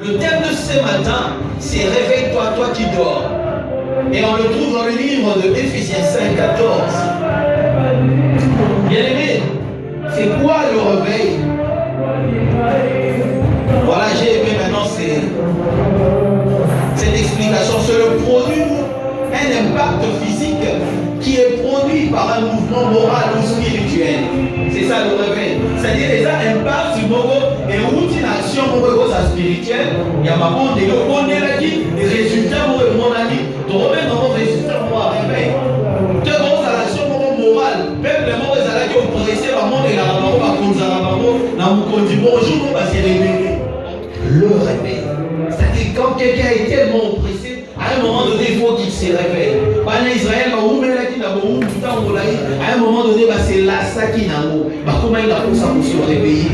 Le thème de ce matin, c'est réveille-toi, toi qui dors. Et on le trouve dans le livre de Éphésiens 5, 14. Bien aimé, c'est quoi le réveil? Voilà, j'ai aimé maintenant cette explication. C'est le produit, un impact physique qui est produit par un mouvement moral ou spirituel. C'est ça le réveil. C'est-à-dire les impacts du mogo et une action spirituelle. Il y a ma bande et on est là qui les résultats mon ami. Tu remets dans mon résultat moi réveil. Tu as dans l'action morale. Même les mots ils allaient oppresser le monde et la ramon va conduire la ramon. Bonjour, on va se réveiller. Le réveil. C'est-à-dire quand quelqu'un est tellement oppressé, à un moment donné, il faut qu'il se réveille. Pendant Israël, à un moment donné, c'est là ça qui n'a pas. Comment il a pu se réveiller?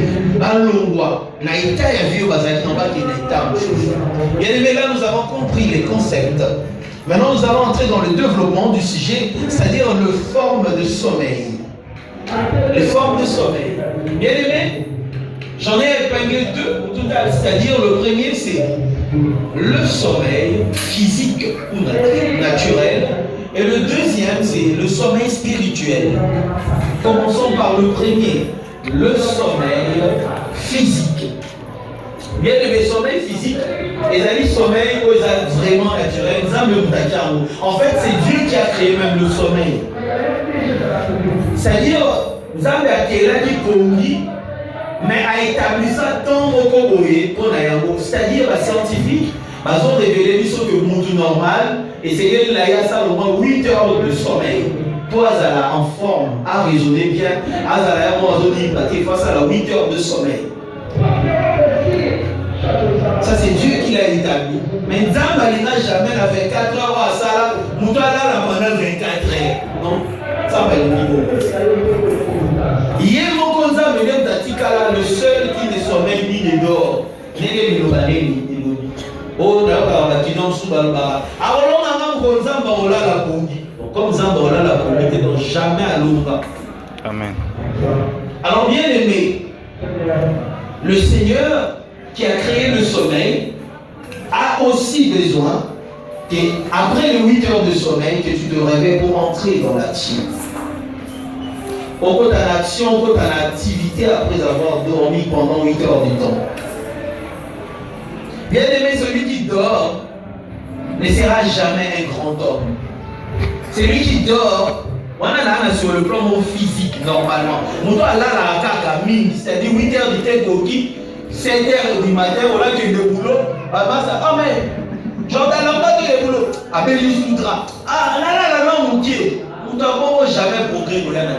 Bien aimé, là, nous avons compris les concepts. Maintenant, nous allons entrer dans le développement du sujet, c'est-à-dire les formes de sommeil. Les formes de sommeil. Bien aimé, j'en ai épinglé deux au total, c'est-à-dire le premier, c'est le sommeil physique ou naturel. Et le deuxième, c'est le sommeil spirituel. Commençons par le premier, le sommeil physique. Bien le sommeil physique, les sommeil vraiment naturel. En fait, c'est Dieu qui a créé même le sommeil. C'est-à-dire, Zambé a créé là qui conduit, mais a établi ça tant au Koboé, c'est-à-dire les scientifiques, ils ont révélé que le monde normal, et c'est qu'il y a ça au moins 8 heures de sommeil. Pour Azala en forme, à raisonner bien, Azala face à la 8 heures de sommeil. Ça c'est Dieu qui l'a établi. Mais Zamba n'a jamais la 24 heures à ça, Moutala la pendant 24 heures. Non, ça va être niveau. Hier, mon cousin me dit le seul qui ne sommeille ni ne dort. Oh, d'accord, tu n'en souviens pas. Alors, on a un cousin qui la pongi. Comme Zamba la pongi, tu n'es jamais à l'ombre. Amen. Alors, bien aimé, le Seigneur qui a créé le sommeil a aussi besoin qu'après les 8 heures de sommeil, que tu te réveilles pour entrer dans l'action. On peut en action, on peut en activité après avoir dormi pendant 8 heures du temps. Bien aimé, celui qui dort ne sera jamais un grand homme. Celui qui dort, on a là sur le plan physique normalement. On doit aller à la carte c'est-à-dire 8 heures du temps, 7 heures du matin, on a du boulot. Ah mais, j'entends pas de le boulot. Ah mais il soudra. Ah là, mon Dieu. Nous n'avons jamais progrès dans la vie.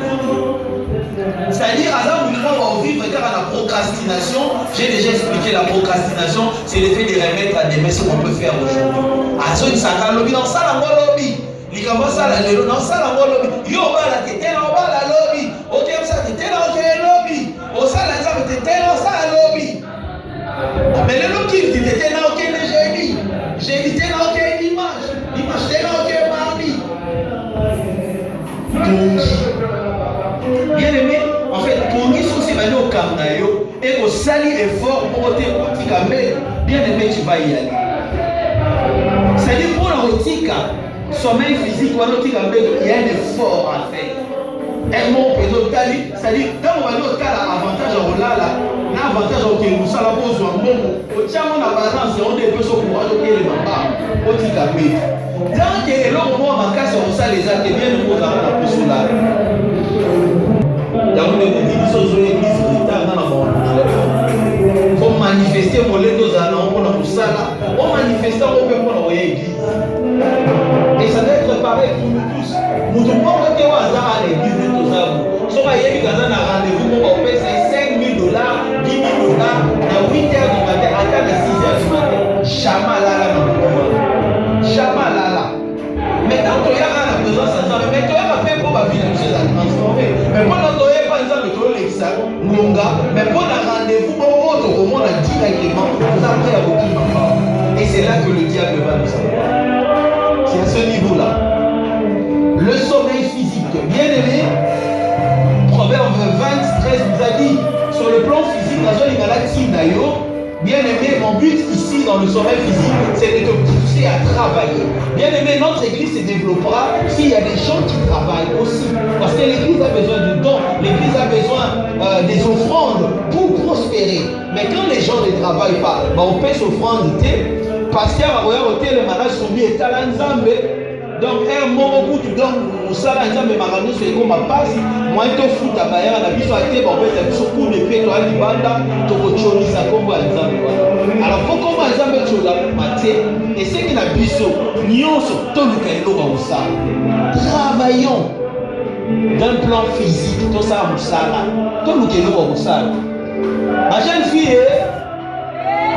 C'est-à-dire, à la on va vivre car à la procrastination. J'ai déjà expliqué la procrastination, c'est le fait de remettre à demain ce qu'on peut faire aujourd'hui. Ah, ça, ça a lobby dans ça, la lobby. Les gamins, ça, la dans ça, la lobby. Yo, la tête, on va la lobby. Ok, ça, t'es là, ok, lobby. Au ça, la table, t'es là, ça, la lobby. Mais le lobby, t'es là, ok, j'ai dit. J'ai dit, t'es là, ok, l'image. L'image, t'es là, ok, mardi. Bien aimé, en fait, pour nous, si on va au Kamnayo et au sali effort pour te pratiquer, bien aimé, tu vas y aller. C'est-à-dire pour la sommeil physique, il y a un effort à faire. Et mon pédo, c'est-à-dire, dans le cas, l'avantage au là, l'avantage au Kémou, ça la pose un moment. Au tiers, on a par exemple, on est peu sur courage, ok, les mamans, au Tikamé. Dans que l'homme, on va casser au sale, les actes, bien nous, on va la poser là. Il y a une église retard dans la monde. Il faut manifester pour les deux ans, pour ça là. On manifeste, on peut prendre l'église. Et ça doit être pareil pour nous tous. Nous devons voter au hasard à l'église de tous hommes. Si on va y aller dans un rendez-vous, on va payer $5 000, $10 000, à 8 heures du matin, à 6 heures du matin. Chamalala. Chamalala. Maintenant, tu as la présence ensemble, mais tu as fait pour ma vie, les choses à transformer. Mais moi, tu as par exemple, tu as l'examen, mais pour un rendez-vous, au moins, on a directement, vous avez à beaucoup. Et c'est là que le diable va nous avoir. C'est à ce niveau-là. Le sommeil physique, bien aimé, Proverbe 20, 13 nous a dit, sur le plan physique, la zone est malade, Bien aimé, mon but ici dans le sommeil physique, c'est de te pousser à travailler. Bien aimé, notre église se développera s'il y a des gens qui travaillent aussi. Parce que l'église a besoin de dons, l'église a besoin des offrandes pour prospérer. Mais quand les gens ne travaillent pas, on peut s'offrande. Parce qu'il y a le mariage soumis et talanzambe. Donc, un moment où tu donnes au salaire, mais Marano, c'est comme ma passe. Moi, je te fous ta baïa, la vie soit été, bon, tu as tout coup de pied, toi, tu vas tu vas ça comme un exemple. Alors, pour comment un exemple, tu vas mater, et c'est qu'il y a biso, nyonso, tout le caillou va ça. Travaillons d'un plan physique, tout ça, moussala. Tout le caillou va ça. Ma jeune fille,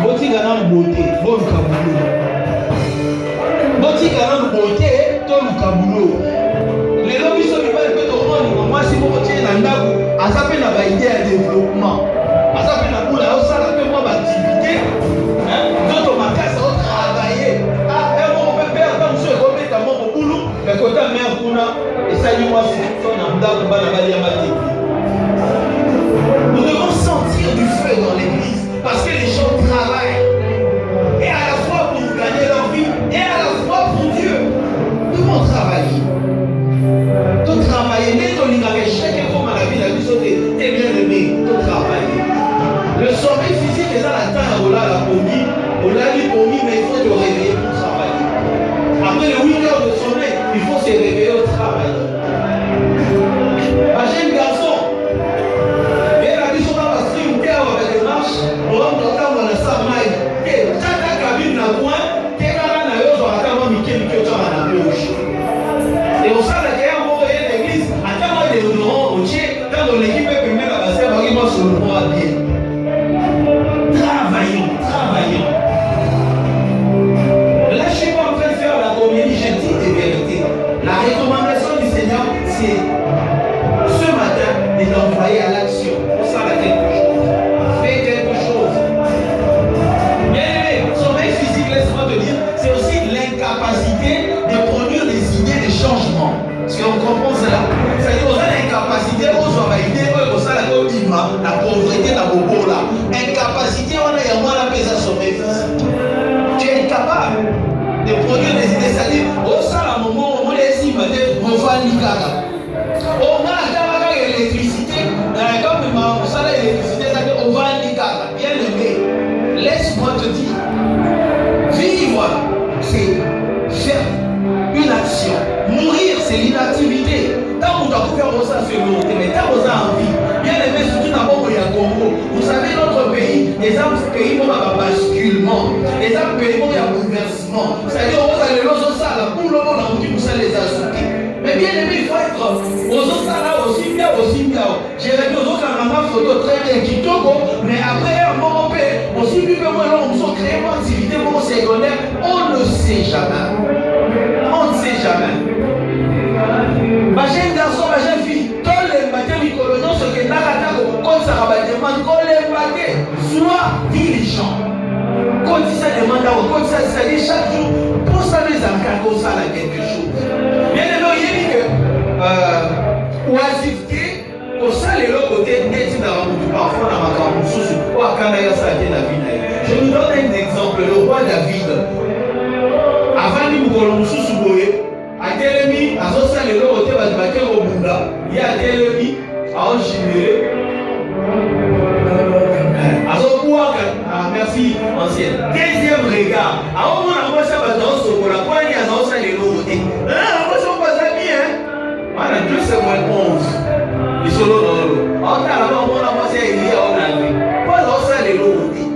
boti gagnant beauté, bon caboulot. Boti gagnant beauté. Les lobbies sont pas moi si vous retenez un ndako, à ça fait la idée de développement. À ça fait la boule, à ça fait moi d'activité. D'autres magasins ont travaillé. On peut faire comme ça, on peut mettre mon boulot, mais quand on met un boulot, et ça y moi c'est son ndako, nous devons sentir du feu dans l'église parce que les gens travaillent. Et à la fois pour gagner leur vie, et à la fois pour Dieu. Nous devons travailler. Tout travailler, mais ton chaque fois la vie, la vie saute, t'es bien aimé, tout travailler. Le sommeil physique est dans la terre, on l'a promis, mais il faut te réveiller pour travailler. Après les 8 heures de sommeil, il faut se réveiller au travail. Ma jeune garçon, et la vie sur la stream, t'es avec des marches, on va me dans le samaï, et chaque cabine n'a point, t'es là, n'a eu, on va attendre Mickey, on va la gauche. Et au sein de l'église, à quand moi des honorants au Tché, quand l'équipe est primée la base, on va moi sur le droit bien. Travaillons. Là, je ne suis pas en train de faire la comédie, je dis des vérités. La recommandation du Seigneur, c'est ce matin de t'envoyer à l'action. Pour ça, quelque chose. Fais quelque chose. Bien aimé, sommeil physique, laisse-moi te dire, c'est aussi l'incapacité de produire des idées de changement. Parce qu'on comprend cela. C'est-à-dire qu'on a l'incapacité, on soit validé, on soit la pauvreté, la bobo là. Incapacité, on a un moins la pèse à sommeil physique. Tu es incapable de produire des idées. C'est-à-dire, on sent la moment où on est ici, on va l'ikara. On a l'électricité, comme on sent l'électricité, c'est-à-dire on va l'ikara. Bien aimé, laisse-moi te dire, vivre, c'est faire une action. Mourir, c'est l'inactivité. Tant qu'on doit faire ça, c'est l'autre. Mais tant qu'on a envie, bien aimé, surtout d'abord au Congo. Vous savez, notre pays, les pays où il y a basculement, les pays où il y a bouleversement. C'est-à-dire, on va aller dans le salle, pour le monde, on dit que ça les a sautés. Mais bien aimé, il faut être aux autres salles aussi bien. J'ai vu aux autres caméras photo très bien qui tombent, mais après un moment, aussi plus que moi, on s'est créé une activité pour secondaire, on ne sait jamais. On ne sait jamais. Ma jeune garçon, ma jeune fille, quand les matins micro-non, ce que quand ça va demander, quand les matins, sois diligent. Quand ça demande, quand ça dit chaque jour, pour ça les encadrer, ça a quelque chose. Bien aimé, il dit que oisiveté, pour ça les autres côtés, parfois dans ma campagne, je vous donne un exemple, le roi David. Avant de nous à Télémi, à Zosa, les lots étaient battus au Bunda. Il y a Télémi, à Oshimere. À Zopouaka, merci, ancienne. Deuxième regard. À au moins, moi, ça va dans ce pour la poignée à Zosa, les lots étaient. Ah, moi, je ne suis pas amis, hein. Voilà, 2 secondes 11. Ils sont là dans l'eau. En tout cas, là-bas, moi, c'est il y a un ami. Pas Zosa, les lots étaient.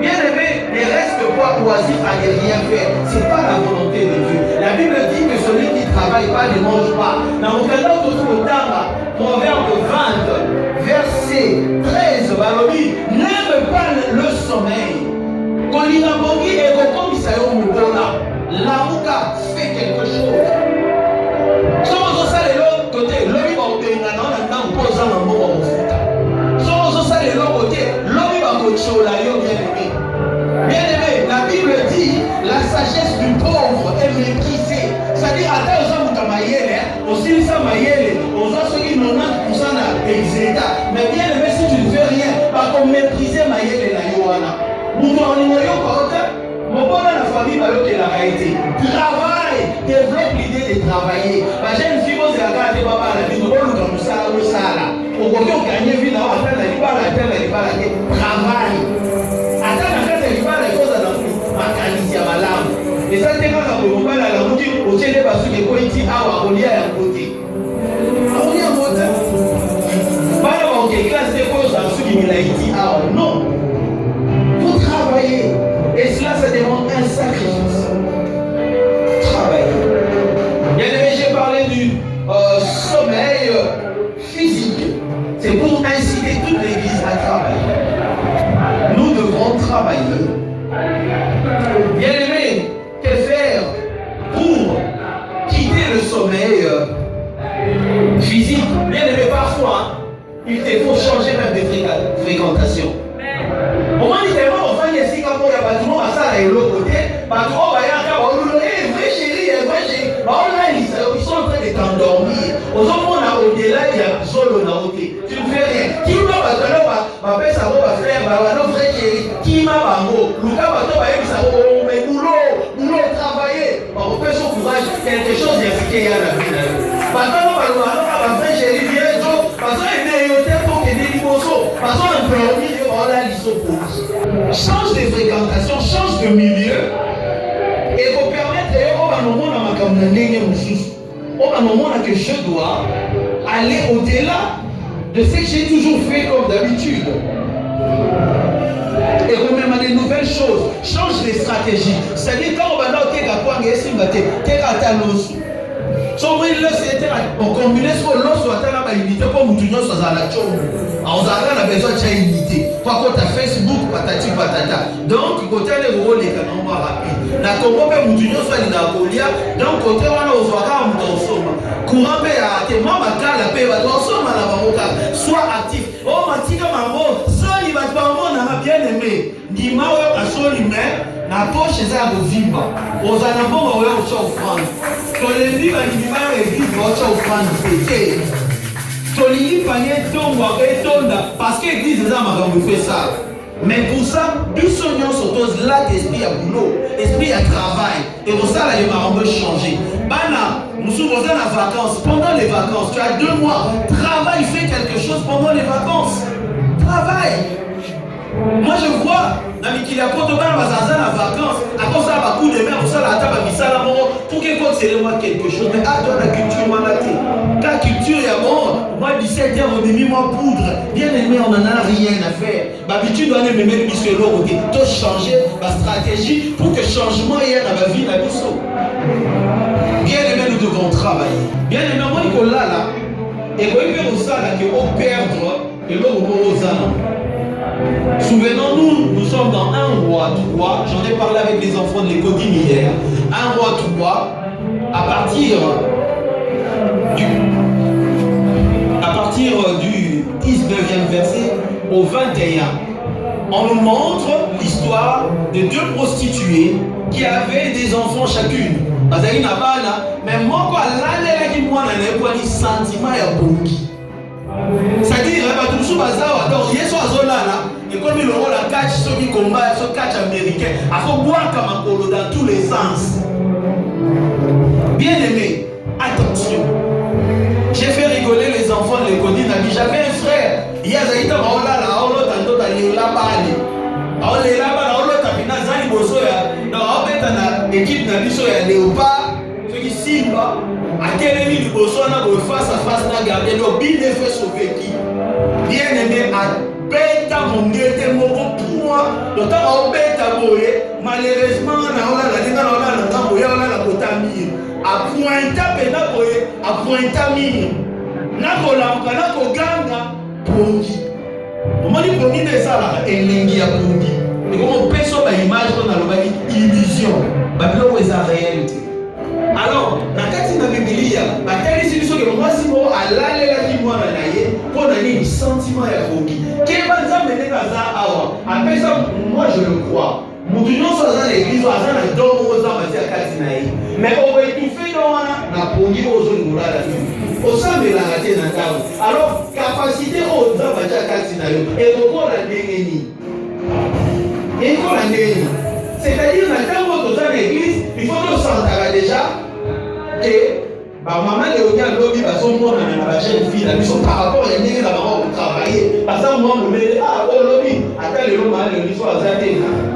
Bien aimé, ne reste pas oisif à ne rien faire. Ce n'est pas la volonté de Dieu. La Bible dit que celui qui ne travaille pas ne mange pas. Dans mon canal, Proverbe 20, verset 13, n'aime pas le sommeil. Kolinabongi et Kokomisayo Mubola. L'amuka fait quelque chose. Somos ça de l'autre côté, l'homme va obtenir un posant un mot en futa. Somos ça de l'autre côté, l'homme va coacher bien aimé. Bien aimé, la Bible dit la sagesse du pauvre est méprisée. C'est-à-dire, attends, aux hommes comme Mayele, aussi ça Mayele, aux autres qui 90% des États. Mais bien aimé, si tu ne fais rien, pas comme mépriser Mayele et la Yohana. la famille va la réalité. Travaille, développe l'idée de travailler. La jeune fille, vous avez regardé papa la vie, vous comme ça, vous ça là. Au côté où gagner vie, là, on fait la travail. Attends, la fête, elle va la cause à la vie. Ma qualité à ma lame. Et ça, c'est quand on va la route, au ciel, parce que quoi, il dit, ah, on y a un côté. On y a un côté. Pas d'avoir des classes de cause dans ce qu'il a dit, ah, non. Vous travaillez. Et cela, ça demande un sacrifice. Travailler. Bien aimé, j'ai parlé du sommeil physique. C'est pour inciter toute l'église à travailler. Nous devons travailler. Bien aimé, que faire pour quitter le sommeil physique? Bien aimé, parfois, il te faut changer même de fréquentation. Au moins, il tellement on va ici quand il y a bâtiment à ça et l'autre côté, parce qu'on va y avoir vrai chéri, vrai chéri. Là, ils sont en train de t'endormir. Aux hommes, on a au-delà, il y a solo na côté. Tu ne fais rien. Qui m'a battu ma père, ça va faire, non, vrai chéri. Qui m'a battu? Lucas battu, ça va, mais boulot, travailler. On fait son courage, quelque chose d'efficace à la vie. Maintenant, on va vrai chéri, bien, parce qu'on est né au temple, on est né au so. Parce qu'on est permis. Change de fréquentation, change de milieu et vous permettre que je dois aller au-delà de ce que j'ai toujours fait comme d'habitude et remember des nouvelles choses. Change de stratégie. C'est-à-dire quand on va là, on combine sur l'eau sur la unité comme nous sommes à la chambre. On a besoin de unité. Par contre, Facebook, patati patata. Donc, côté les rôles, les canons rapides. La Congo, même nous sommes à Colia. Donc, côté on a au soir, on somme. Courant, tes membres, la paix, on somme à la banque. Sois actif. Oh, ma tika, maman, ça, il va pas bien aimé. Ni ma à son humain. Na poche za bozimba ozana bongo oyo ocha ofrande tolendi balibima église ocha ofrande pete tolili panier tongo etonda parce que église eza makambo fait ça. Mais pour ça biso nyonso tozela esprit ya boulot esprit ya travail et pour ça là les makambo changer bana musu boza na vacances pendant les vacances tu as 2 mois travaille fais quelque chose pendant les vacances travaille. Moi je vois dans les Kiliakoto dans la vacances à cause de la coup de mer ça la table misala pour que quand c'est moi quelque chose mais à toi la culture malaté ta culture ya bon moi 17 ans on demi moi poudre bien aimé on en a rien à faire d'habitude on est même monsieur l'eau to changer la stratégie pour que changement hier dans la vie la biso bien aimé nous devons travailler bien aimé moi Nicolas là et quand il fait ça là que on perdre et l'eau aux âmes. Souvenons-nous, nous sommes dans 1 Roi 3. J'en ai parlé avec les enfants de l'école hier. 1 Roi 3, à partir du 19e verset au 21, on nous montre l'histoire de 2 prostituées qui avaient des enfants chacune. Mais moi, je sentiment c'est-à-dire, et comme il aura la catch, ceux qui combattent, ce catch américain, il faut boire comme un colo dans tous les sens. Bien aimé, attention. J'ai fait rigoler les enfants de l'école. J'avais un frère. Il y a des gens qui ont équipe de léopard, ceux qui simba, à quel ennemi du besoin de face à face, n'a gardé le bien fait sauver qui. Bien aimé, à bête à mon dieu, t'es mon point. D'autant à bête à boyer, malheureusement, on a la potamine. À pointa pena boyer, à pointamine. Nako lamka, nako ganga, pongi. Comment dit pongi de ça là, et l'engi à pongi. Et comment on peut sur l'image qu'on a le illusion. Babylone est la réalité. Alors, dans la Bible, la solution que moi, si moi, à l'aller qui moi, pour donner un sentiment à Bogi. Quel va ça mener dans ça awa? Après ça, moi je le crois. Nous devons dans l'église, on a un don aux hommes à Katinaï. Mais on va étouffer dans la Bogi aux autres là. Au sein de la raté dans la alors, capacité aux hommes à Katinaï. Et pourquoi la dégaine? Et il faut l'année. C'est-à-dire, dans l'église, il faut nous sentir déjà que maman de Onya Lobi, parce que moi, ma jeune fille, par rapport à l'année, la maman au travailler. Parce que moi, je me dis, ah, oh Lobi, attends, le moment, le soir,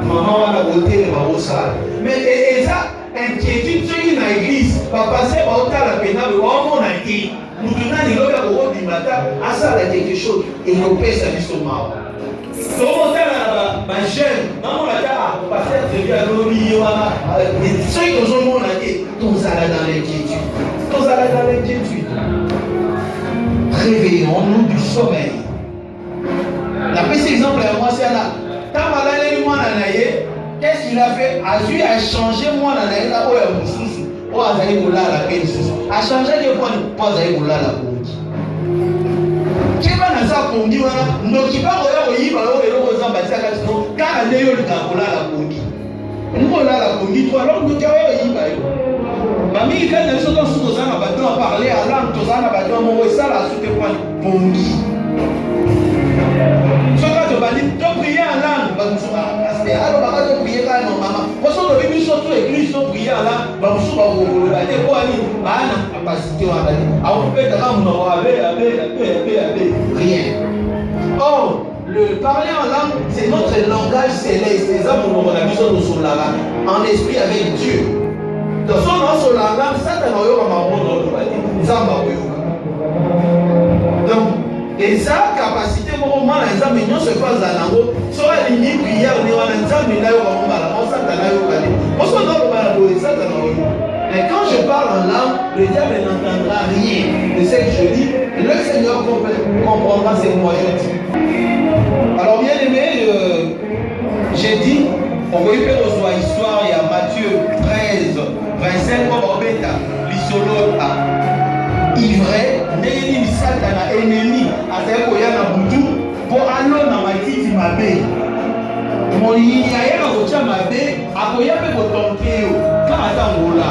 maman va voter, va au salle. Mais et ça, inquiétude, ceux qui dans l'église, va passer au temps la peine, au moment où on a dit, nous donnons les lois au du matin, à ça, il y a quelque chose, et nous paie sa vie sur ma comment ça, ma jeune, non, la gare, passer très bien, Lobi, ceux qui ont au monde, tous allés dans l'inquiétude. Tous allés dans l'inquiétude. Réveillons-nous du sommeil. La petit exemple à moi, c'est là. Quand malade moi qu'est-ce qu'il a fait? Azui a changé moi là là où est Moussou. Où a zaï boula la peine sous. A changé de point pas zaï boula la pongi. Qu'est-ce que ça pongi voilà? Nous qui pas au yiba au elo aux ambassades non. Quand on est au boula la pongi. Nous boula la pongi toi alors nous qui au yiba yo. Mamie quand nous sommes sous nos abattements à parler à langue tous en abattements mon ça la sous te point pongi. Tu vas prier en langue, alors tu vas prier quand même, maman. Parce que tu vas l'église, tu vas prier en langue, tu vas rien. Or, le parler en langue, c'est notre langage céleste. Les hommes nous avons besoin de son langage, en esprit avec Dieu. Dans son langage, ça t'en a eu à ma bonne. Donc, et ça, capacité, moment, les hommes, ils se passent à l'angle. Soit les lignes prières, on est en train de faire mais quand je parle en langue, le diable n'entendra rien de ce que je dis. Le Seigneur comprendra ce que moi je dis. Alors, bien aimé, j'ai dit, on va y faire une histoire, il y a Matthieu 13, 25, comme Obeta, l'isolo a ivré, n'est ni Satana, ennemi, à tel qu'il y a un boutou, pour aller dans ma titi ma baie. Mon yaya na kocha mabe akoya pe kotonkeo kama tangola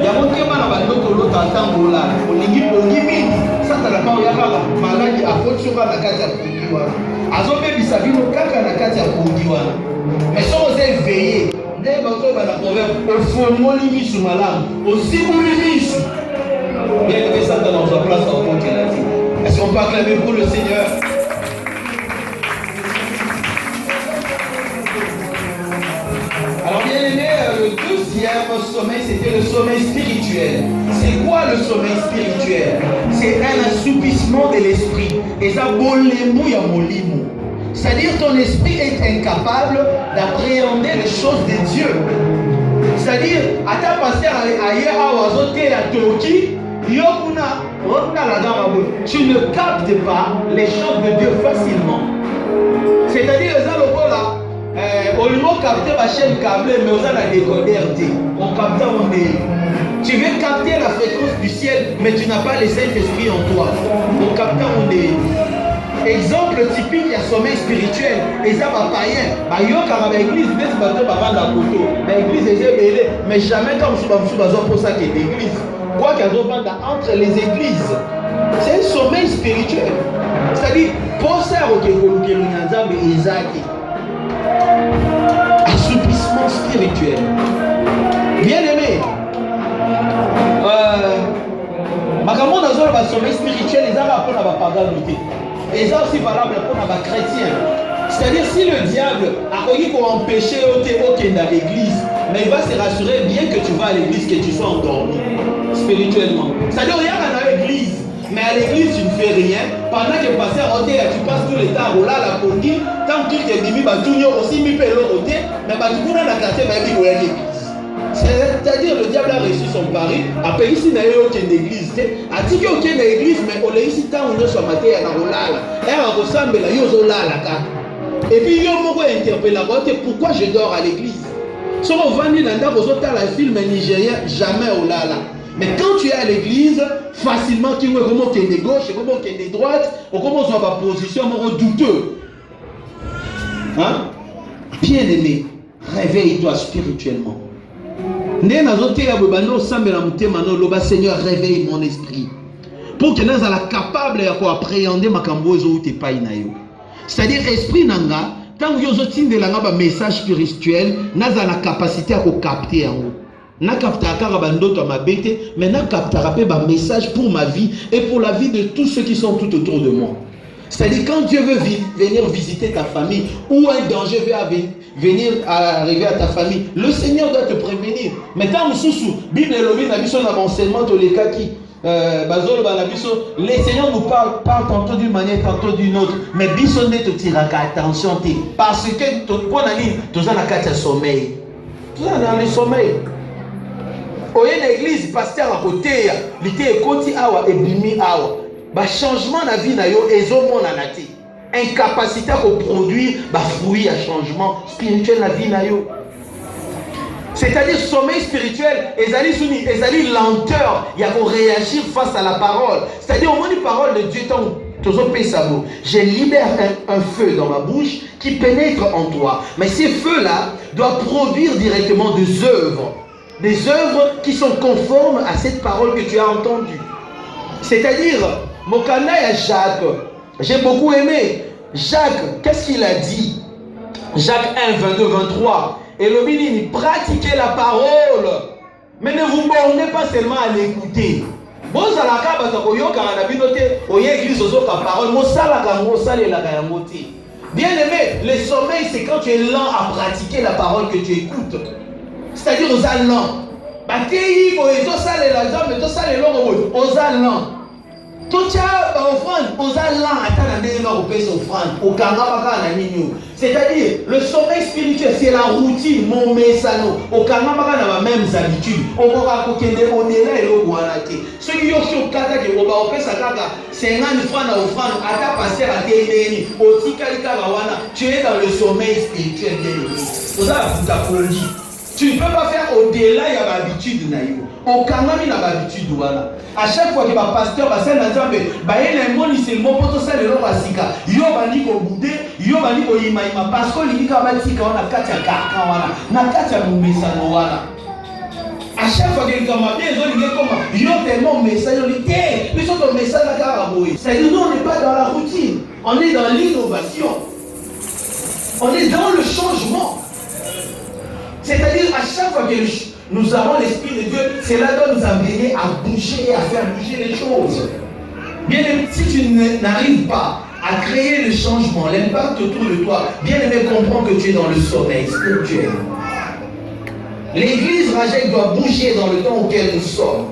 ya motema na bandoko lota tangola olingi mingi sasa na pa ya kaka maladi afotshoka na kati ya kungiwa azobe bisabino kaka na kati ya kungiwa mais so vous êtes veillé ndé bato ba na proverbe ofomoli misu malamu ozibuli misu bien que ça dans notre place au compte là. Est-ce qu'on peut acclamer pour le Seigneur? Alors bien aimé, le deuxième sommeil, c'était le sommeil spirituel. C'est quoi le sommeil spirituel? C'est un assoupissement de l'esprit. Et ça, c'est-à-dire ton esprit est incapable d'appréhender les choses de Dieu. C'est-à-dire, à ta passé ailleurs à Wazoté à Toki, tu ne captes pas les choses de Dieu facilement. C'est-à-dire, là, au niveau capter la chaîne câblée, mais on a la décodeur. On capte on est. Tu veux capter la fréquence du ciel, mais tu n'as pas le Saint-Esprit en toi. On capte on est. Exemple typique, il y a sommeil spirituel. Et ça va païen. Il y a l'église, l'église est belle, mais jamais comme je suis pour ça qu'il y a l'église. Quoi qu'il y a entre les églises, c'est un sommeil spirituel. C'est-à-dire, pour ça, assoupissement spirituel. Bien aimé, makambo nazolo ba sommeil spirituel les a rapport à la paganité. Et ça aussi valable pour les chrétiens. C'est-à-dire si le diable a connu pour empêcher aucun dans l'église, mais il va se rassurer bien que tu vas à l'église, que tu sois endormi spirituellement. C'est-à-dire il y a dans l'église. Mais à l'église, tu ne fais rien. Pendant que le pasteur ôté, tu passes tout le temps là, la pongi, tant que tu t'es dit, tu aussi mis le ôté, mais tu peux la quartier, mais tu es l'église. C'est-à-dire, le diable a reçu son pari, après ici, il n'y a eu aucune église. A dit qu'il n'y a aucune église, mais on est ici, tant on est sur la matin, il y a un olala. Et on ressemble à la et puis, il y a un mot interpellé, pourquoi je dors à l'église? Si on va venir dans le film nigérien, jamais olala. Mais quand tu es à l'église, facilement tu vois comment tu es de gauche, comment tu es de droite, ou comment tu as ma position douteuse. Hein? Bien aimé, réveille-toi spirituellement. Seigneur, réveille mon esprit. Pour que nous soyons capables d'appréhender ma camboise ou tes païnayo. C'est-à-dire, esprit nanga, Tant que vous avez un message spirituel, vous avez la capacité à capter. Je capte ma bête, mais je capte un message pour ma vie et pour la vie de tous ceux qui sont tout autour de moi. C'est-à-dire quand Dieu veut venir visiter ta famille ou un danger veut venir arriver à ta famille, le Seigneur doit te prévenir. Mais quand la Bible dans l'enseignement de l'Ekaki, les Seigneurs nous parlent tantôt d'une manière, tantôt d'une autre. Mais Bisson ne te tirera attention. Parce que tu as un sommeil. Tu as dans le sommeil. Au l'église, pasteur à côté, il était côté awa et bimi awa. Ba changement dans la vie na yo ezomona na te. Incapacité à produire ba fruit à changement spirituel na vie na yo. C'est-à-dire sommeil spirituel, ezali lenteur, il y a qu'on réagir face à la parole. C'est-à-dire au moins une parole de Dieu je libère un feu dans ma bouche qui pénètre en toi. Mais ces feux-là doivent produire directement des œuvres. Des œuvres qui sont conformes à cette parole que tu as entendue. C'est-à-dire, Mokana et Jacques, j'ai beaucoup aimé. Jacques, qu'est-ce qu'il a dit? Jacques 1, 22, 23. Et le ministre, pratiquez la parole. Mais ne vous bornez pas seulement à l'écouter. Bien aimé, le sommeil, c'est quand tu es lent à pratiquer la parole que tu écoutes. C'est-à-dire aux allants. Batei boeto sale la jambe to sale longo aux allants. To tia offrande aux allants atana ndenge na kopesa offrande okanga baka na nini. C'est-à-dire le sommeil spirituel c'est la routine mon mesano okanga baka na même habitudes. Okoka kokende onela eloko wana te. Ceux qui ont sur kaka ke oba opesa kaka 50 francs na offrande ata passer à tendeni otikali kaka wana tu es dans le sommeil spirituel de ça vous applaudit. Tu ne peux pas faire au-delà de l'habitude. Au Kanami, la habitude. À chaque fois que le pasteur va faire la jambe, il y a un seulement pour tout ça, le roi Sika. Il y a un niveau boudé, il y a un niveau imaïma. Parce que l'Ika va dire qu'on a 4 carcans, on a 4 messano. À chaque fois que les gamins ils ont tellement de messages, ils ont un message à Karaboui. C'est-à-dire, nous, on n'est pas dans la routine, on est dans l'innovation, on est dans le changement. C'est-à-dire, à chaque fois que nous avons l'Esprit de Dieu, cela doit nous amener à bouger et à faire bouger les choses. Bien aimé, si tu n'arrives pas à créer le changement, l'impact autour de toi, bien aimé, comprends que tu es dans le sommeil spirituel. L'église Rajek doit bouger dans le temps auquel nous sommes.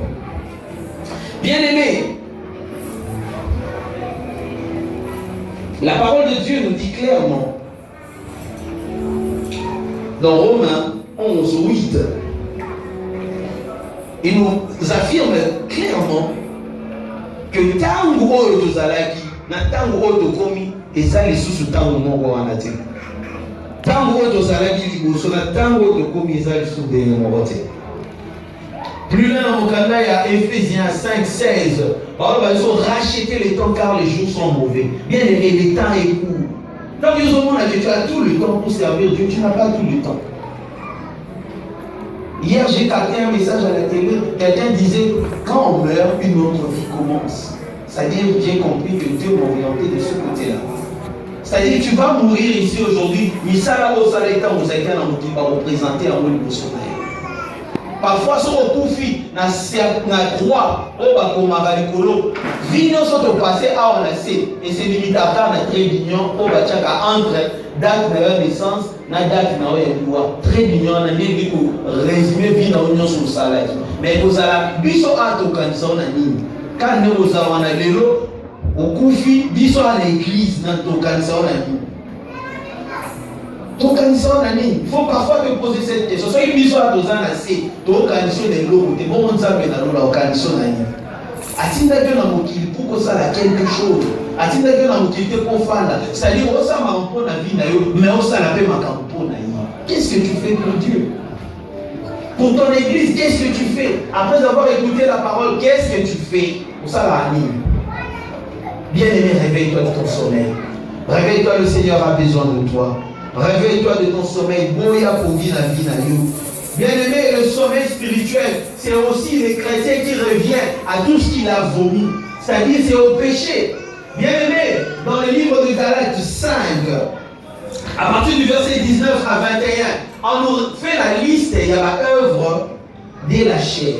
Bien aimé, la parole de Dieu nous dit clairement, dans Romains 11, 8, il nous affirme clairement que tango oyo tozalaki na tango oyo tokomi eza lisusu tango moko wana te. Tango oyo tozalaki liboso na tango oyo tokomi eza lisusu ndenge moko te. Plus loin dans Mokanda, il y a Ephésiens 5, 16. Ils ont racheté les temps car les jours sont mauvais. Bien aimé, les temps est court. Donc, tu as tout le temps pour servir Dieu, tu n'as pas tout le temps. Hier, j'ai capté un message à la télé. Quelqu'un disait, quand on meurt, une autre vie commence. C'est-à-dire, j'ai compris que Dieu m'a orienté de ce côté-là. C'est-à-dire, tu vas mourir ici aujourd'hui, mais ça là, au salaire, vous avez un va représenter un rôle émotionnel. Parfois, si on confie na croix, on va comme Mabalikolo, vignon sont au passé à on a et c'est limitateur na très mignon, on va tchaka entre date de naissance, na date na loi. Très mignon, on a dit que résumer vie na union sur le salaire. Mais vous avez biso à tout quand on a dit, quand nous avons un lélo, au confie, biso à l'église, na tout quand on a dit. Il faut parfois te poser cette question. Si tu as besoin de assez, tu as des lots, tu as besoin de pour ça quelque chose. C'est-à-dire, qu'est-ce que tu fais pour Dieu? Pour ton église, qu'est-ce que tu fais? Après avoir écouté la parole, qu'est-ce que tu fais? Pour ça, la bien aimé, réveille-toi de ton sommeil. Réveille-toi, le Seigneur a besoin de toi. Réveille-toi de ton sommeil. Bien aimé, le sommeil spirituel, c'est aussi les chrétiens qui reviennent à tout ce qu'il a vomi. C'est-à-dire, c'est au péché. Bien aimé, dans le livre de Galates 5, À partir du verset 19 à 21, on nous fait la liste, il y a l'œuvre de la chair.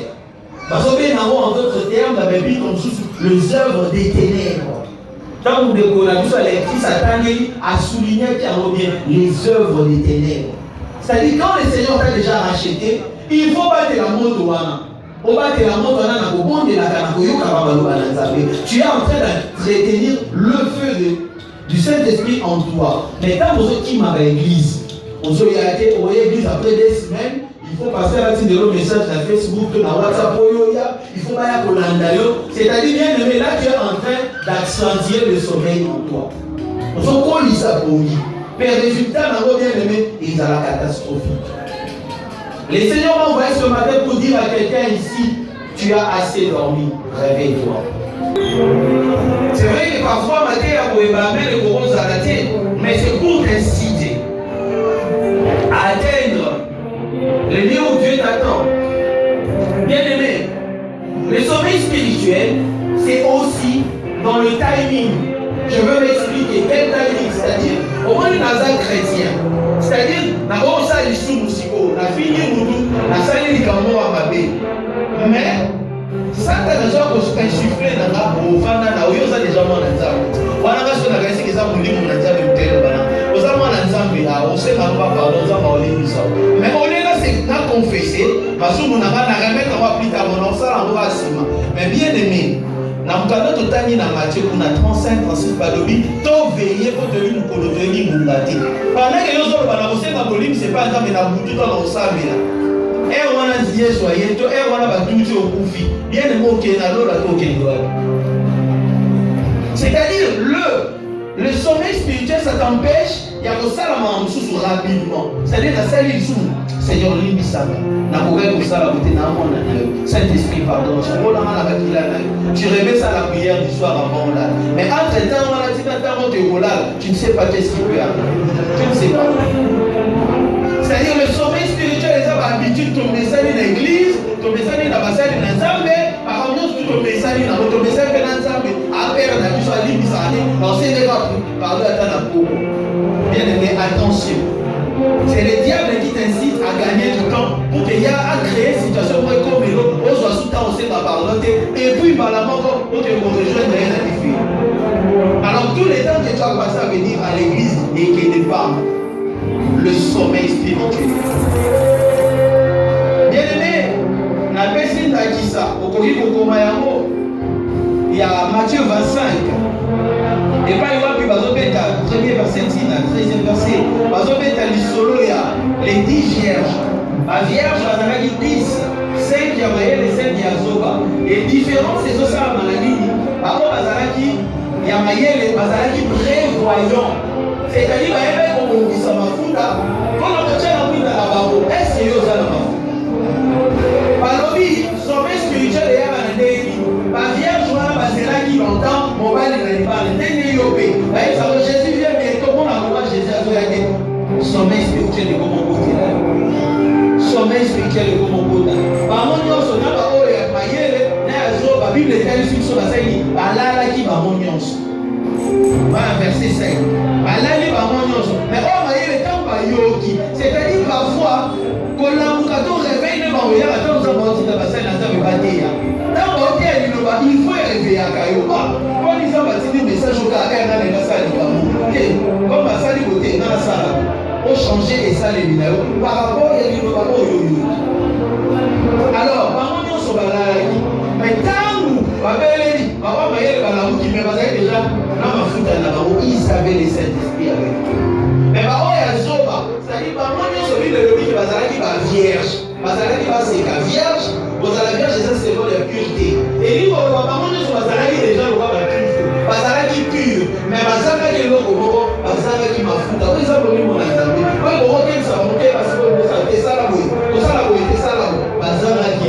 Parce que bien en d'autres termes, dans la Bible, on trouve les œuvres des ténèbres. Tant que nous avons les petits Satan a souligné bien les œuvres des ténèbres. C'est-à-dire quand le Seigneur t'a déjà racheté, il faut battre la moto. Tu es en train de retenir le feu du Saint-Esprit en toi. Mais quand vous êtes qui m'a l'église, on a été au l'église après des semaines, il faut passer à le message sur Facebook, sur WhatsApp, il faut pas y aller. C'est-à-dire, bien aimé, là tu es en train d'accentuer le sommeil en toi. On se colle ça pour lui. Mais le résultat, bien aimé, il est à la catastrophique. Le Seigneur m'a envoyé ce matin pour dire à quelqu'un ici, tu as assez dormi, réveille-toi. C'est vrai que parfois, mais c'est pour t'inciter à atteindre le lieu où Dieu t'attend. Bien aimé, le sommeil spirituel, c'est aussi dans le timing. Je veux m'expliquer. Quel timing? C'est-à-dire, au moins dans un chrétien. C'est-à-dire, d'abord, ça, il sous musico, la fille moudou, la salle, il est à ma baie. Mais, ça, t'as déjà insufflé dans la profana, dans la déjà mon ensemble. Voilà, parce qu'on a réussi que ça, mon livre, on a déjà le tel, on a mon ensemble là, on sait pas pardon, on a parlé de ça. Mais on est là, c'est à confesser, parce qu'on a remettre, on va appliquer à mon ça, on va assumer. Mais bien aimé, dans le cadre de Tani dans Matthieu, on a 35, 36 balobi, tout veillé pour devenir une colonie moulati. Pendant que nous avons fait ma volume, c'est pas un temps, mais la boutique dans le sable là. Et on a dit, soyez, et on a battu au koufi. Bien aimé, ok, la c'est-à-dire, le sommeil spirituel, ça t'empêche, il y a que ça la sous rapidement. C'est-à-dire, la salle est sous. Seigneur, l'imi ça. N'a pas pour ça la beauté n'a pas. Saint-Esprit, pardon. Tu rêvais ça à la prière du soir avant là. Mais entre-temps, on a dit tu ne sais pas qu'est-ce qui peut arriver. Tu ne sais pas. C'est-à-dire, le sommeil spirituel, les gens ont l'habitude de tomber ça dans l'église, tomber ça dans la salle dans Zambé. Par contre, tu tombes ça dans Zambé. Après, on a vu ça, on s'est déjà parlé à ta peau. Bien aimé, attention. C'est le diable qui t'incite à gagner du temps pour qu'il y ait à créer une situation comme l'autre. On soit sous temps, on s'est pas parlé. Et puis, par la mort, on te rejoindre rien à défier. Alors, tous les temps que tu as passé à venir à l'église et qu'il n'est pas le sommeil spirituel. Bien aimé, la personne a dit ça. Au il y a Matthieu 25. Et pas il va plus premier verset, 13e verset. Les 10 vierges. La vierge, la 10, 5 Yamaël et 5 Yazoba. Et différence, c'est ça dans la ligne. Par contre, Yamaël et Bazalaki prévoyant. C'est-à-dire, on dit ça m'a foutu. Quand on tient la mouille dans la barreau, est-ce qu'il y a ça m'a foutu? Par le sommeil spirituel est à la délit. La vierge, on a passé là qui longtemps, mon père n'est pas le dernier yopé. Jésus vient bientôt, on a voir Jésus à dire sommeil spirituel de comment côté là. Sommeil spirituel de comment côté. Par mon nom, on a pas oué à mailler, la Bible est telle sur la scène, là qui va mon nom. Verset 5. Mais oh, le temps va yoki. C'est-à-dire parfois, quand l'amoukato réveille le banquier, attends, nous avons dit que la scène n'a pas été. Il faut réveiller à Kayo. Quand ils ont bâti des messages au carré, dans les salles du Kamou. Comme la salle du côté, dans la salle, on changeait les salles du Nao par rapport à l'Yoyo. Alors, par contre, on se balade. Mais tant nous, déjà, ils avaient les Saint-Esprit avec eux. Mais par contre, il y a Zoba. C'est-à-dire, par contre, celui de l'objet qui va vierge. Bazalaki va c'est la vierge. Vous avez la vierge, ça c'est la pureté. Et lui, par contre, Bazalaki déjà le voit la pureté. Bazalaki pur. Mais Bazalaki est l'autre. Bazalaki m'a foutu. Après, ça va mon ami. Oui, on va dire ça. On va parce que ça fait ça la bouille. Tout ça la bouille, c'est ça la bouille. Bazalaki.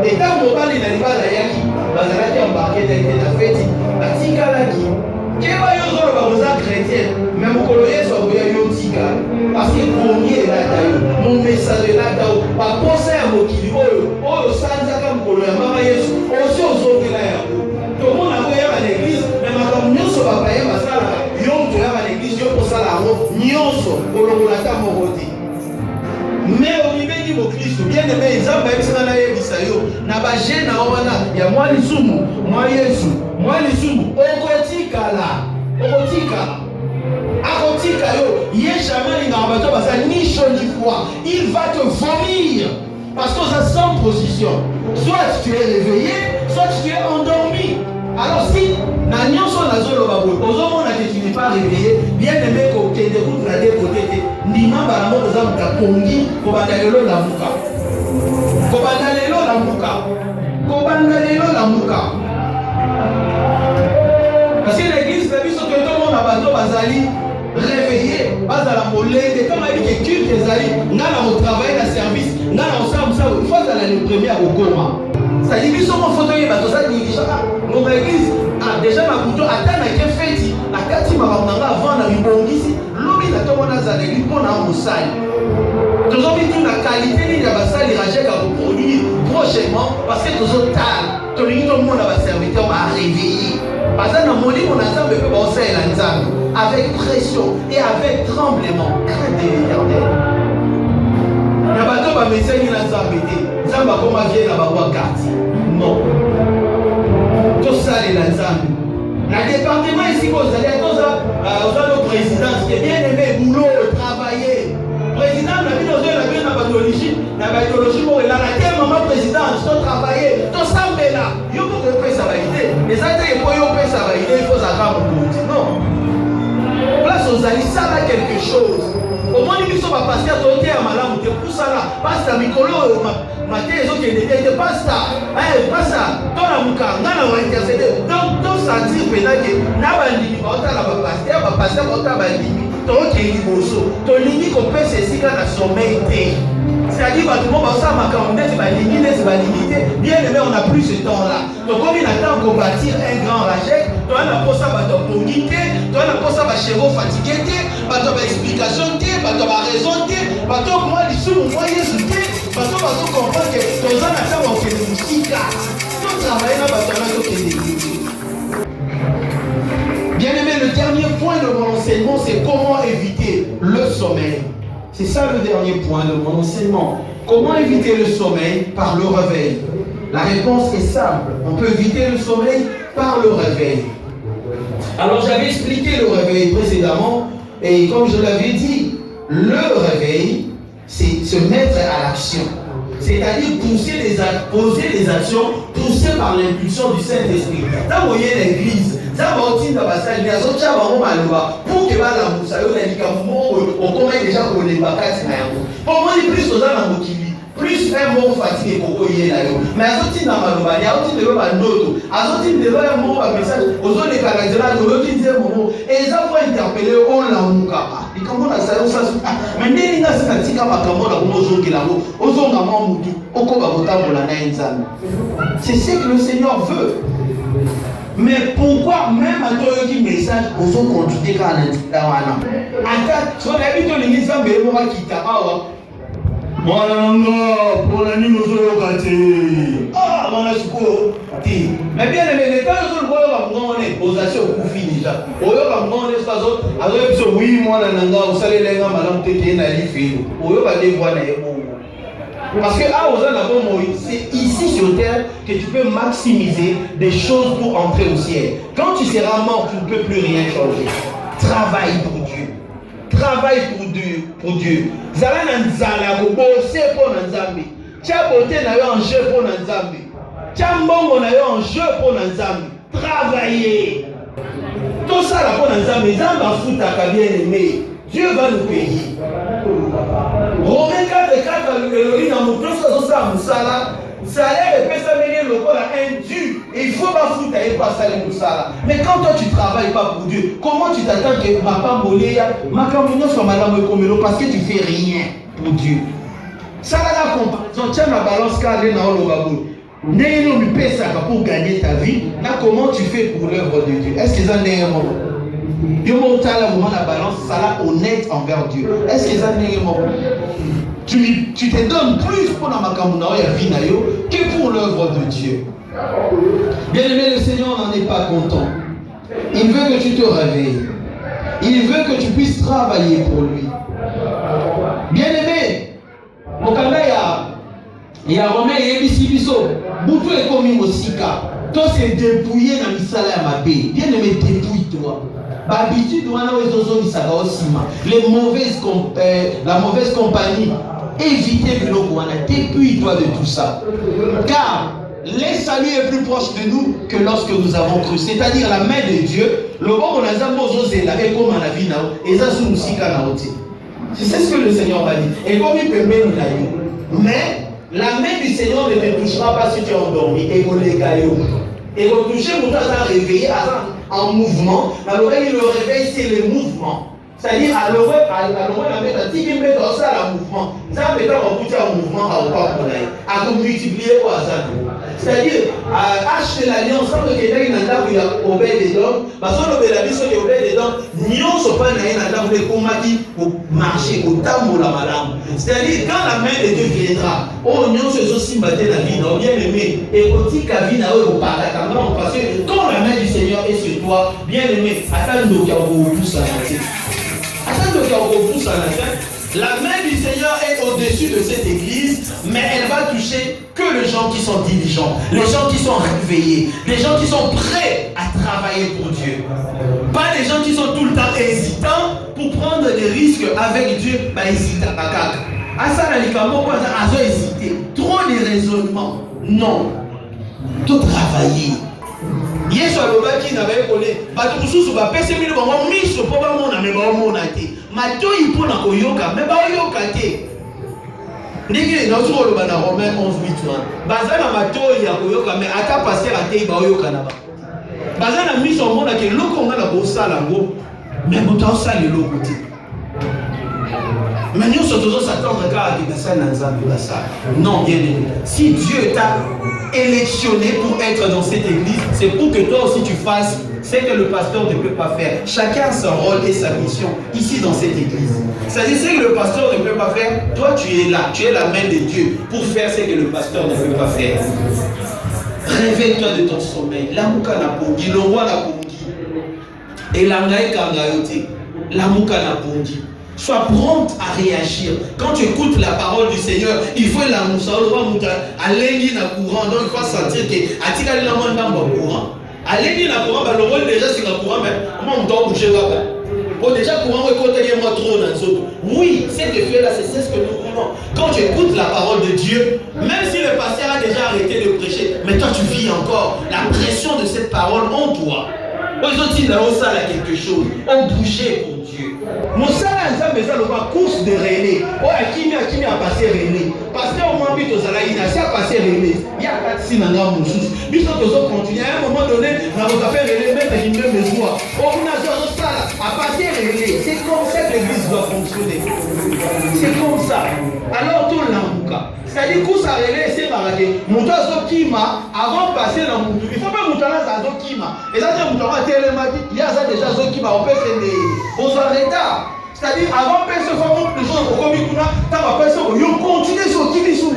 Et quand on parle, il n'arrive pas à Yaki. Bazalaki embarqué dans la fête. La Tikalaki. Quel va y avoir aux chrétiens? Même au colonier, ça va y avoir Tika. Parce que premier est là, mon message est là, pas penser à mon kili. Oh, ça, ça comme colonier. Maman, Yesu, aussi aux autres là. Tout le monde a voyé à l'église, mais ma communion sur la paix, parce que yon, tu as à l'église, yon pour ça là, nyonso. nyonso olongola ata moko te. Mais omibeli mokristo bien aimé nzambe ayebisaka nayebisa yo na bagene na wana ya mwa lisumu mwa yesu mwa lisumu okotikala akotika yo ye jamais alingaka bato baza ni chaud ni froid, il va te vomir parce que oza sans position, soit tu es réveillé soit tu es endormi. Alors si na nyonso nazoloba boye ozomona que tu n'es pas réveillé, bien aimé kokende kutu na de côté te ndima mbala moko oza muta pongi kobanda lelo lamuka parce que l'église na biso ke tomona bato bazali réveillé bazala molende kama yebi ke culte ezali nga na kotravaille na service nga na kosala mosala il faut azala le premier akokoma. C'est-à-dire biso mo foto yeba toza dirigaka ngoma église déjà na kuto ata na ke feti akati makambo na nga avant na libongisi lobi na tomona azaleli mpona mosali tozobi tu na qualité nini ya basali rajeka koproduire prochainement parce que tozotala tolingi tomona baserviteur baréveillé baza na molimo na nzambe mpe baosalela nzambe avec pression et avec tremblement. Crainte de l'éternel. Na bato bamesengi na nzambe te nzambe akoma vie na bakwa quartier non tosalela nzambe na département ici kozali atoza oza no présidence qui est bien aimé boulot travailler président na bino ozoyela bino na baidéologie moko elala te mama présidence to travailler tosambela yo moko opesa baide eza te epo yo opesa baide il faut zaka mokonzi non place ozali sala quelque chose omoni biso bapaster toteya malamu te pusala pasta mikolo oyo mate ezokende te pasta tolamuka nga na waintercede donc tosentir penake na bandimi baotala bapaster baotala bandimi tokei liboso tolingi kopesa esika na sommeil te. C'est-à-dire bato mo basala makambo ndeti balingi ndeti balingi te bien aimé on a plus ce temps là tokomi na temps kobâtir un grand rachek toza na posa bato pongi te toza na posa bachero fatigué te bato baexplication te bato baraison te bato mwa lisumu mwa yesu te bato bazokomprendre ke toza na ntango okende mosika totravaille na bato wana tokende. Bien aimé, le dernier point de mon enseignement, c'est comment éviter le sommeil. C'est ça le dernier point de mon enseignement. Comment éviter le sommeil? Par le réveil. La réponse est simple. On peut éviter le sommeil par le réveil. Alors j'avais expliqué le réveil précédemment et comme je l'avais dit, le réveil, c'est se mettre à l'action. C'est-à-dire poser les actions poussées par l'impulsion du Saint-Esprit. Dans vous voyez l'église, ça va aussi dans la salle, il y a d'autres gens qui vont pour que la moussa, on a dit qu'on commence déjà pour les vacances. Pour moi, plus aux gens plus un mot fatigué pour y aller. Mais à ce titre, dans ma loi, il y a aussi des lois d'autres. À ce titre, des lois, un mot, un message, aux autres, les caractères, aux autres, ils disent un mot. Et ils ont interpellé, on l'a mouka. Et comme on a ça, on s'assoit. Mais n'est-ce pas si on a comme on a besoin de la mot, aux autres, on a mot, on va voter pour la naïnzane. C'est ce que le Seigneur veut. Mais pourquoi même à toi qui message aux autres continuer quand on est là? Attends, tu as vu que l'église va me voir qui t'a Mwananga, pona nini ozoyoka te? Ah, mwana siko te. Mais bien aimé, les temps où on va ngone, osation okufi déjà. Oyoka ngone sazo, azoye biso oui mwana nanga osalela malamu te te na lifelo. Oyoka de voix na yebo. Parce que ah oza na bon Moïse, c'est ici sur terre que tu peux maximiser des choses pour entrer au ciel. Quand tu seras mort, tu ne peux plus rien changer. Travaille pour Dieu. Travaille pour Dieu. Zala na nzala ko bosser pour nzambe. Tia beauté na yo en jeu pour nzambe. Tia mbongo na yo en jeu pour nzambe. Travailler. Tout ça là pour nzambe, nzambe afutaka bien aimé. Dieu va nous payer. Romains 4:4 Elohim na mutoso zosa musala. Salaire et pesa mene lokola un dû. Et il faut pas foutre et pas salaire musala. Mais quand toi tu travailles pas pour Dieu, comment tu t'attends que papa moléya makamino soit madame komelo parce que tu fais rien pour Dieu. Ça la comparaison tiens la balance car na olobabo. Ndenge mi pesa pour gagner ta vie, là comment tu fais pour l'œuvre de Dieu? Est-ce que ça n'est pas Dieu monte à la moment la balance, ça là honnête envers Dieu. Est-ce que ça n'est pas tu te donnes plus pour la makamuna que pour l'œuvre de Dieu. Bien aimé, le Seigneur n'en est pas content. Il veut que tu te réveilles. Il veut que tu puisses travailler pour lui. Et à Romain et Ebisibiso, Boutou est commis au Sika. Toi, c'est dépouillé dans l'Isala et ma paix. Bien aimé, dépouille-toi. Habitude, la mauvaise compagnie. Évitez le dépouille-toi de tout ça. Car le salut est plus proche de nous que lorsque nous avons cru. C'est-à-dire la main de Dieu. Le bon on a et comme la vie et ça sous c'est ce que le Seigneur va dire. Et comme il peut même mais la main du Seigneur ne te touchera pas si tu es endormi. Et vous les gaillons. Et vous touchez, vous avez réveillé en mouvement. Alors le réveil, c'est le mouvement. C'est-à-dire, à l'oreille, la mettre à 10 000 dans ça, le mouvement. Ça, mettre en mouvement, à multiplier au hasard. C'est-à-dire, acheter l'alliance, sans que quelqu'un n'a pas obéi des dons, parce que la vie, c'est obéi des dons, n'y sont pas n'a pas combattu pour marcher, pour tambour la madame. C'est-à-dire, quand la main de Dieu viendra, oh, n'y se aussi battre la vie, non, bien aimé, et aussi la vie n'a pas au paradis, parce que quand la main du Seigneur est sur toi, bien aimé, attends, nous, qui avons poussé à la tête. La main du Seigneur est au-dessus de cette église, mais elle va toucher que les gens qui sont diligents, les gens qui sont réveillés, les gens qui sont prêts à travailler pour Dieu. Pas les gens qui sont tout le temps hésitants pour prendre des risques avec Dieu. Trop de raisonnements. Non. Tout travailler. Yesu alobaki na baye kole bato mususu bapese mino bango miso po bamona me baomona te matoi mpona koyoka me baoyoka te ndenge naosuka oloba na Romain 11:8 baza na matoi ya koyoka me ata paster atei baoyoka na ba baza na miso omona ke eloko nga na kosala yango me moto aosala eloko te mais nous sommes tous attendre car non, bien aimé. Si Dieu t'a électionné pour être dans cette église, c'est pour que toi aussi tu fasses ce que le pasteur ne peut pas faire. Chacun a son rôle et sa mission ici dans cette église. C'est-à-dire ce que le pasteur ne peut pas faire, toi tu es là, tu es la main de Dieu pour faire ce que le pasteur ne peut pas faire. Réveille-toi de ton sommeil. L'amuka na pongi, l'onwa na pongi. Et l'angaï kangayote, l'amuka na pongi. Sois prompte à réagir. Quand tu écoutes la parole du Seigneur, il faut la moussa, aller na courant. Donc il faut sentir que atika la monde dans le courant. Aller na courant, le rôle déjà c'est le courant, mais comment on doit bouger là-bas? Bon, déjà courant, moi trop dans les autres. Oui, cet effet-là, c'est ce que nous voulons. Quand tu écoutes la parole de Dieu, même si le pasteur a déjà arrêté de prêcher, mais toi tu vis encore la pression de cette parole en toi. Aujourd'hui, là, on sait quelque chose. On bougeait pour Dieu. Mon salaire, c'est la course de relais. Oh, Akimi a passé relais. Parce qu'au moins, il a passé relais. Il y a pas de signe dans mon sous. Mais quand on continue, à un moment donné, on va faire relais, mettre une même mesure. Oh, on a ça à passer relais. C'est comme ça que l'église doit fonctionner. C'est comme ça. Alors, tout l'embouca. C'est-à-dire que ça relais, c'est baraqué. Mon toit Zokima, avant de passer dans mon tour, il ne faut pas monter là, ça Zokima. Et ça, c'est mon toit il y a ça déjà Zokima, on peut faire des. On s'en retard. C'est-à-dire, avant de faire ce fameux, les gens ont commis tout là, tu vas faire ça, ils continuent sur qui les sous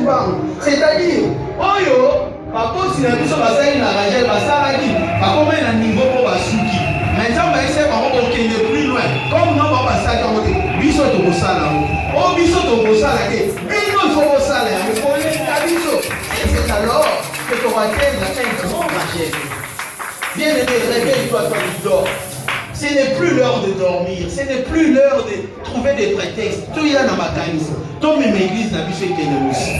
c'est-à-dire, oh yo, par contre, si la personne va s'aller dans la gel, va s'arrêter, par contre, il y a un niveau pour la souki. Maintenant, on va essayer de plus loin. Comme nous, on va passer à côté. Biso to bosala. Oh, biso to bosala. Il faut bosala. Il faut aller à biso. Et c'est alors que tu vas atteindre un grand marché. Bien aimé, réveille-toi quand tu dors. Ce n'est plus l'heure de dormir. Ce n'est plus l'heure de trouver des prétextes. Tout y a dans ma canisse. Tout même église n'a plus fait qu'elle aussi.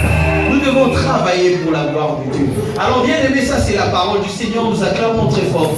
Nous devons travailler pour la gloire de Dieu. Alors, bien aimé, ça c'est la parole du Seigneur. Nous acclamons très fort.